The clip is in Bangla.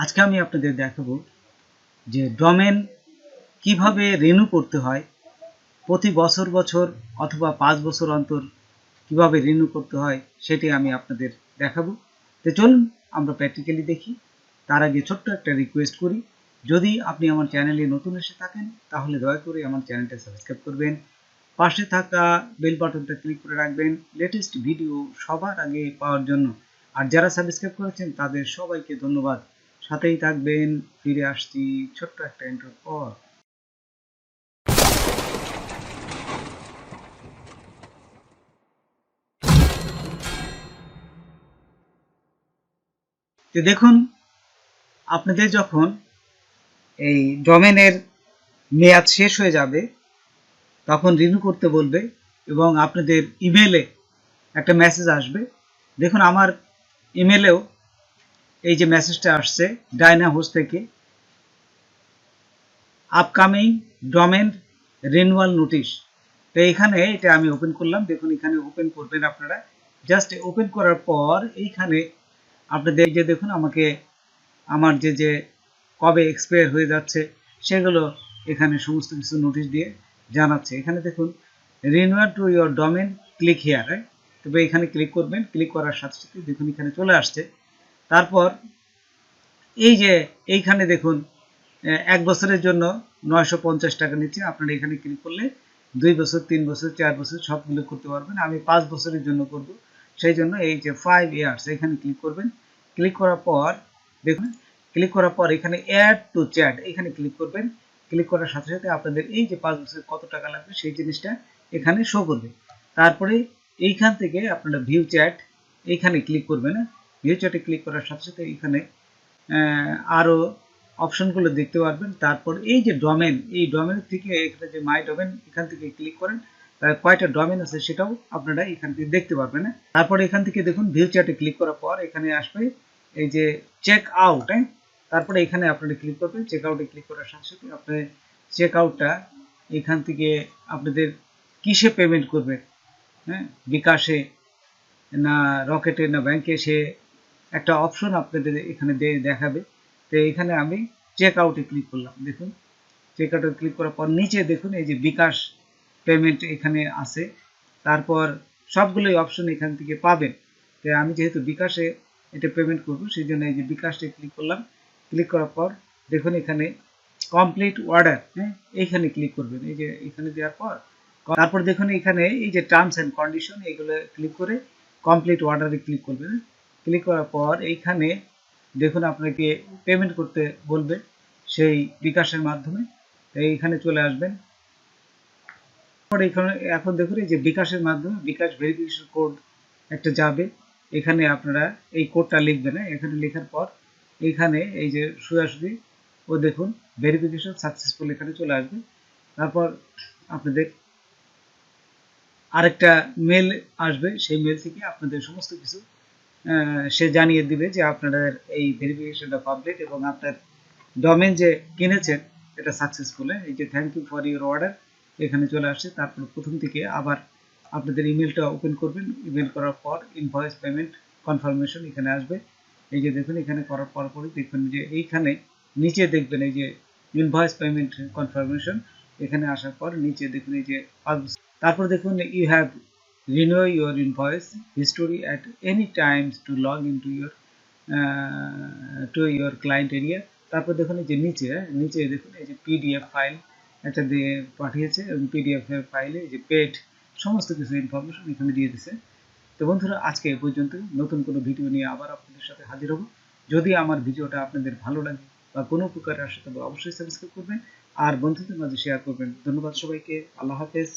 আজকে আমি আপনাদের দেখাবো যে ডোমেন কিভাবে রিনিউ করতে হয়, প্রতি বছর বছর অথবা 5 বছর অন্তর কিভাবে রিনিউ করতে হয় সেটি আমি আপনাদের দেখাবো। তো চলুন আমরা প্র্যাকটিক্যালি দেখি। তার আগে ছোট্ট একটা রিকোয়েস্ট করি, যদি আপনি আমার চ্যানেলে নতুন এসে থাকেন তাহলে দয়া করে আমার চ্যানেলটা সাবস্ক্রাইব করবেন, পাশে থাকা বেল বাটনটা ক্লিক করে রাখবেন লেটেস্ট ভিডিও সবার আগে পাওয়ার জন্য। আর যারা সাবস্ক্রাইব করেছেন তাদের সবাইকে ধন্যবাদ। সাথেই থাকবেন, ফিরে আসছি ছোট্ট একটা ইন্ট্রোর পর। তো দেখুন, আপনাদের যখন এই ডোমেনের মেয়াদ শেষ হয়ে যাবে তখন রিনিউ করতে বলবে এবং আপনাদের ইমেলে একটা মেসেজ আসবে। দেখুন আমার ইমেলেও এই যে মেসেজটা আসছে DianaHost থেকে, আপকামিং ডোমেন রিনিউয়াল নোটিশ। তো এখানে এটা আমি ওপেন করলাম। দেখুন এখানে ওপেন করবেন আপনারা। জাস্ট ওপেন করার পর এইখানে আপনাদের যে দেখুন আমাকে আমার যে কবে এক্সপায়ার হয়ে যাচ্ছে সেগুলো এখানে সমস্ত কিছু নোটিশ দিয়ে জানাচ্ছে। এখানে দেখুন renewal to your domain, click here. তবে এখানে ক্লিক করবেন। ক্লিক করার সাথে সাথে দেখুন এখানে চলে আসছে। তারপর এই যে এইখানে দেখুন 1 বছরের জন্য 950 টাকা নিচ্ছে। আপনারা এখানে ক্লিক করলে 2 বছর, 3 বছর, 4 বছর সবগুলো করতে পারবেন। আমি 5 বছরের জন্য করব, সেই জন্য এই যে 5 ইয়ার্স এখানে ক্লিক করবেন। ক্লিক করার পর দেখুন, ক্লিক করার পর এখানে অ্যাড টু চ্যাট এখানে ক্লিক করবেন। ক্লিক করার সাথে সাথে আপনাদের এই যে 5 বছর কত টাকা লাগবে সেই জিনিসটা এখানে শো করবে। তারপরে এইখান থেকে আপনারা ভিউ চ্যাট এইখানে ক্লিক করবেন। ভিউ চ্যাটে ক্লিক করার সাথে সাথে এখানে আরও অপশনগুলো দেখতে পারবেন। তারপর এই যে ডোমেন, এই ডোমেন থেকে এখানে যে মাই ডোমেন এখান থেকে ক্লিক করেন, কয়টা ডোমেন আছে সেটাও আপনারা এখান থেকে দেখতে পারবেন। তারপর এখান থেকে দেখুন ভিউ চ্যাটে ক্লিক করার পর এখানে আসবে এই যে চেক আউট। তারপরে এখানে আপনারা ক্লিক করবেন। চেক আউটে ক্লিক করার সাথে সাথে আপনার চেক আউটটা এখান থেকে আপনাদের কিসে পেমেন্ট করবে, বিকাশে না রকেটে না ব্যাংকে, সে একটা অপশন আপনাদের এখানে দেখাবে। তো এখানে আমি চেক আউটে ক্লিক করলাম। দেখুন চেক আউটে ক্লিক করার পর নিচে দেখুন এই যে বিকাশ পেমেন্ট এখানে আছে। তারপর সবগুলোই অপশন এখান থেকে পাবেন। তো আমি যেহেতু বিকাশে এটা পেমেন্ট করব সেই জন্য এই যে বিকাশে ক্লিক করলাম। ক্লিক করার পর দেখুন এখানে কমপ্লিট অর্ডার, এইখানে ক্লিক করবেন। এই যে এখানে দেওয়ার পর তারপর দেখুন এখানে এই যে টার্মস অ্যান্ড কন্ডিশন এগুলো ক্লিক করে কমপ্লিট অর্ডারে ক্লিক করবেন। ক্লিক করার পর এইখানে দেখুন আপনাকে পেমেন্ট করতে বলবে সেই বিকাশের মাধ্যমে। এইখানে চলে আসবেন। এখানে এখন দেখুন এই যে বিকাশের মাধ্যমে বিকাশ ভেরিফিকেশন কোড একটা যাবে, এখানে আপনারা এই কোডটা লিখবেন। এখানে লেখার পর এখানে এই যে সোজাসুজি ও দেখুন ভেরিফিকেশন সাকসেসফুল এখানে চলে আসবে। তারপর আপনাদের আরেকটা মেল আসবে, সেই মেল থেকে আপনাদের সমস্ত কিছু সে জানিয়ে দিবে যে আপনাদের এই ভেরিফিকেশনটা কমপ্লিট এবং আপনার ডোমেন যে কিনেছেন এটা সাকসেসফুল। এই যে thank you for your order এখানে চলে আসছে। তারপর প্রথম থেকে আবার আপনাদের ইমেলটা ওপেন করবেন। ইমেল করার পর ইনভয়েস পেমেন্ট কনফার্মেশন এখানে আসবে। এই যে দেখুন এখানে করার পরপরই দেখবেন যে এইখানে নিচে দেখবেন এই যে ইনভয়েস পেমেন্ট কনফার্মেশন, এখানে আসার পর নিচে দেখুন এই যে তারপর দেখুন you have renew your invoice history at any times to log into your client area। তারপর দেখুন এই যে নিচে দেখুন এই যে পিডিএফ ফাইল একটা দিয়ে পাঠিয়েছে এবং পিডিএফ এর ফাইলে এই যে পেড সমস্ত কিছু ইনফরমেশন এখানে দিয়ে দিয়েছে। তো বন্ধুরা আজকে এই পর্যন্ত, নতুন কোনো ভিডিও নিয়ে আবার আপনাদের সাথে হাজির হব। যদি আমার ভিডিওটা আপনাদের ভালো লাগে বা কোনো উপকারে আসে তবে অবশ্যই সাবস্ক্রাইব করবেন আর বন্ধুদের মাঝে শেয়ার করবেন। ধন্যবাদ সবাইকে। আল্লাহ হাফেজ।